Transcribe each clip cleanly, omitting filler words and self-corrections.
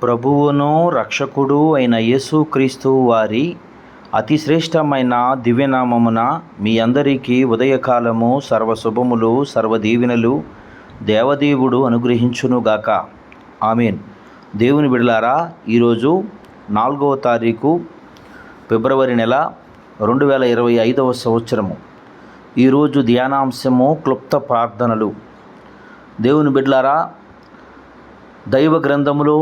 ప్రభువును రక్షకుడు అయిన యేసుక్రీస్తు వారి అతి శ్రేష్టమైన దివ్యనామమున మీ అందరికీ ఉదయకాలము సర్వశుభములు సర్వదీవెనలు దేవదేవుడు అనుగ్రహించునుగాక. ఆమేన్. దేవుని బిడ్డలారా, ఈరోజు 4వ తారీఖు ఫిబ్రవరి నెల 2025వ సంవత్సరము. ఈరోజు ధ్యానాంశము క్లుప్త ప్రార్థనలు. దేవుని బిడ్డలారా, దైవ గ్రంథములో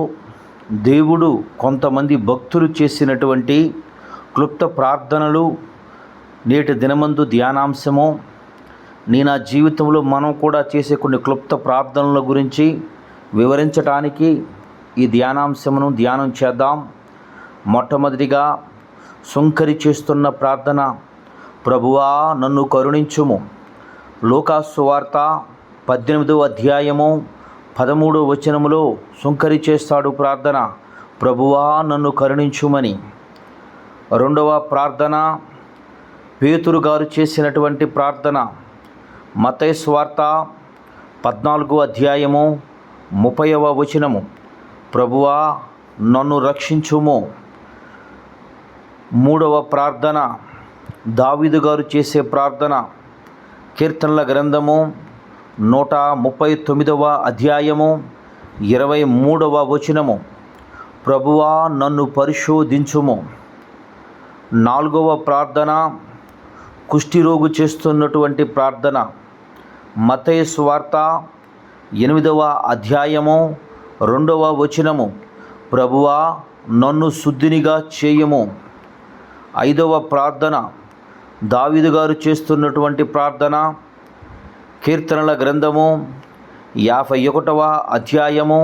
దేవుడు కొంతమంది భక్తులు చేసినటువంటి క్లుప్త ప్రార్థనలు నేటి దినమందు ధ్యానాంశము. నా జీవితంలో మనం కూడా చేసే కొన్ని క్లుప్త ప్రార్థనల గురించి వివరించడానికి ఈ ధ్యానాంశమును ధ్యానం చేద్దాం. మొట్టమొదటిగా సుంకరి చేస్తున్న ప్రార్థన, ప్రభువా నన్ను కరుణించుము. లూకాసు సువార్త 18వ అధ్యాయము 13వ వచనములో సుంకరి చేస్తాడు ప్రార్థన, ప్రభువా నన్ను కరుణించుమని. రెండవ ప్రార్థన పేతురు గారు చేసినటువంటి ప్రార్థన, మత్తయి సువార్త 14వ అధ్యాయము 30వ వచనము, ప్రభువా నన్ను రక్షించుము. మూడవ ప్రార్థన దావీదు గారు చేసే ప్రార్థన, కీర్తనల గ్రంథము 139వ అధ్యాయము 23వ వచనము, ప్రభువా నన్ను పరిశోధించుము. నాలుగవ ప్రార్థన కుష్ఠిరోగు చేస్తున్నటువంటి ప్రార్థన, మత్తయి సువార్త 8వ అధ్యాయము 2వ వచనము, ప్రభువా నన్ను శుద్ధినిగా చేయము. ఐదవ ప్రార్థన దావీదు గారు చేస్తున్నటువంటి ప్రార్థన, కీర్తనల గ్రంథము 51వ అధ్యాయము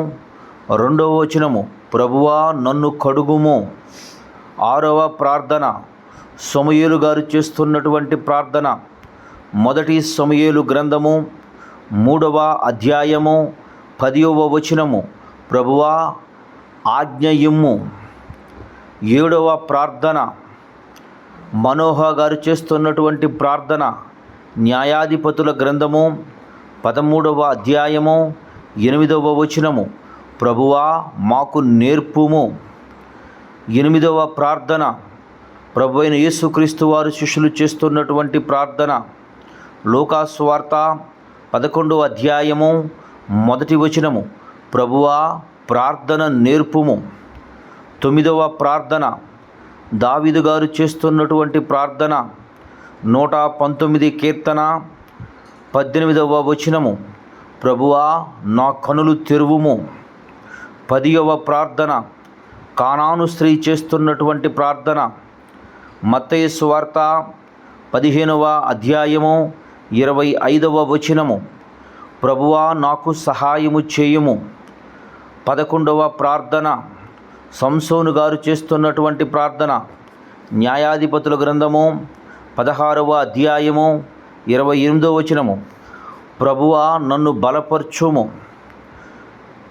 2వ వచనము, ప్రభువా నన్ను కడుగుము. ఆరవ ప్రార్థన సమూయేలు గారు చేస్తున్నటువంటి ప్రార్థన, మొదటి సమూయేలు గ్రంథము 3వ అధ్యాయము 10వ వచనము, ప్రభువా ఆజ్ఞ ఇమ్ము. ఏడవ ప్రార్థన మనోహ గారు చేస్తున్నటువంటి ప్రార్థన, న్యాయాధిపతుల గ్రంథము 13వ అధ్యాయము 8వ వచనము, ప్రభువా మాకు నేర్పుము. ఎనిమిదవ ప్రార్థన ప్రభువైన యేసుక్రీస్తు వారు శిష్యులు చేస్తున్నటువంటి ప్రార్థన, లూకాసు సువార్త 11వ అధ్యాయము 1వ వచనము, ప్రభువా ప్రార్థన నేర్పుము. తొమ్మిదవ ప్రార్థన దావీదు గారు చేస్తున్నటువంటి ప్రార్థన, 119 కీర్తన 18వ వచనము, ప్రభువా నా కనులు తెరువుము. 10వ ప్రార్థన కానాను స్త్రీ చేస్తున్నటువంటి ప్రార్థన, మత్తయి సువార్త 15వ అధ్యాయము 25వ వచనము, ప్రభువా నాకు సహాయము చేయుము. 11వ ప్రార్థన సంసోను గారు చేస్తున్నటువంటి ప్రార్థన, న్యాయాధిపతుల గ్రంథము 16వ అధ్యాయము 28వ వచనము, ప్రభువా నన్ను బలపరచుము.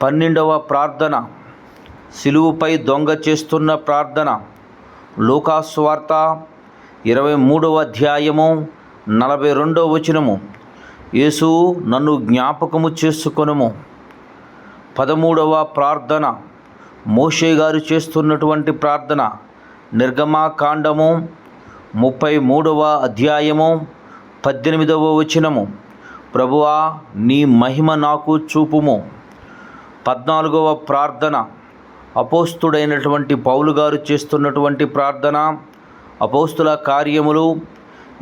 12వ ప్రార్థన సిలువుపై దొంగ చేస్తున్న ప్రార్థన, లూకాసు సువార్త 23వ అధ్యాయము 42వ వచనము, యేసు నన్ను జ్ఞాపకము చేసుకొనుము. 13వ ప్రార్థన మోషే గారు చేస్తున్నటువంటి ప్రార్థన, నిర్గమకాండము 33వ అధ్యాయము 18వ వచనము, ప్రభువా నీ మహిమ నాకు చూపుము. 14వ ప్రార్థన అపోస్తుడైనటువంటి పౌలు గారు చేస్తున్నటువంటి ప్రార్థన, అపోస్తుల కార్యములు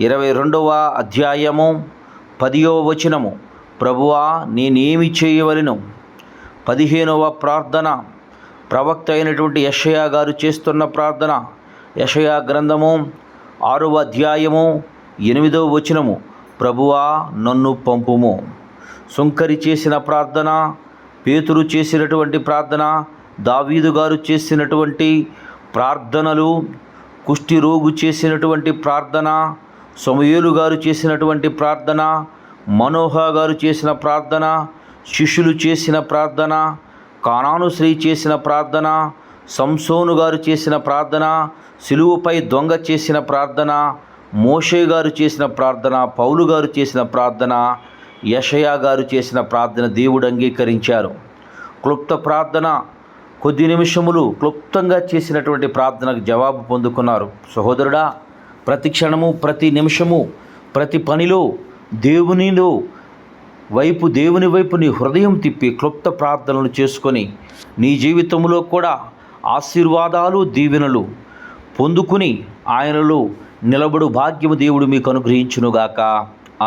22వ అధ్యాయము 10వ వచనము, ప్రభువా నేనేమి చేయవలెను. 15వ ప్రార్థన ప్రవక్త అయినటువంటి యెషయా గారు చేస్తున్న ప్రార్థన, యెషయా గ్రంథము 6వ అధ్యాయము 8వ వచనము, ప్రభువా నన్ను పంపుము. సుంకరి చేసిన ప్రార్థన, పేతురు చేసినటువంటి ప్రార్థన, దావీదు గారు చేసినటువంటి ప్రార్థనలు, కుష్ఠిరోగు చేసినటువంటి ప్రార్థన, సమూయేలు గారు చేసినటువంటి ప్రార్థన, మనోహ గారు చేసిన ప్రార్థన, శిష్యులు చేసిన ప్రార్థన, కానాను స్త్రీ చేసిన ప్రార్థన, సంసోను గారు చేసిన ప్రార్థన, సిలువుపై దొంగ చేసిన ప్రార్థన, మోషే గారు చేసిన ప్రార్థన, పౌలు గారు చేసిన ప్రార్థన, యెషయా గారు చేసిన ప్రార్థన దేవుడు అంగీకరించారు. క్లుప్త ప్రార్థన కొద్ది నిమిషములు క్లుప్తంగా చేసినటువంటి ప్రార్థనకు జవాబు పొందుకున్నారు. సహోదరుడా, ప్రతి క్షణము, ప్రతి నిమిషము, ప్రతి పనిలో దేవుని వైపు నీ హృదయం తిప్పి క్లుప్త ప్రార్థనలు చేసుకొని నీ జీవితంలో కూడా ఆశీర్వాదాలు, దీవెనలు పొందుకుని ఆయనలో నిలబడు భాగ్యము దేవుడు మీకు అనుగ్రహించునుగాక.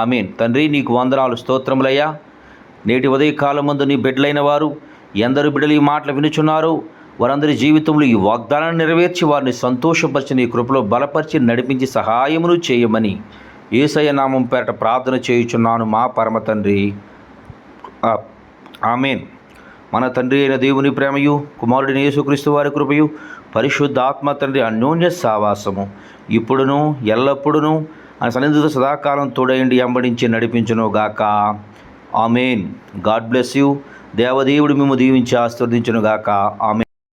ఆమేన్. తండ్రి, నీకు వందనాలు, స్తోత్రములయ్యా. నేటి ఉదయకాలమందు నీ బిడ్డలైన వారు ఎందరు బిడ్డలు ఈ మాటలు వినుచున్నారో వారందరి జీవితంలో ఈ వాగ్దానాన్ని నెరవేర్చి వారిని సంతోషపరిచి నీ కృపలో బలపరిచి నడిపించి సహాయమును చేయమని యేసయ్య నామం పేరట ప్రార్థన చేయుచున్నాను మా పరమ తండ్రి. ఆమేన్. మన తండ్రి అయిన దేవుని ప్రేమయు, కుమారుడిని యేసుక్రీస్తు వారి కృపయు, పరిశుద్ధ ఆత్మ తండ్రి అన్యోన్య సావాసము ఇప్పుడును ఎల్లప్పుడును ఆయన సన్నిధితో సదాకాలం తోడయండి, ఎంబడించి నడిపించును గాక. ఆమేన్. God bless you. దేవదేవుడు మిమ్ము దీవించి ఆశీర్వదించును గాక. ఆమేన్.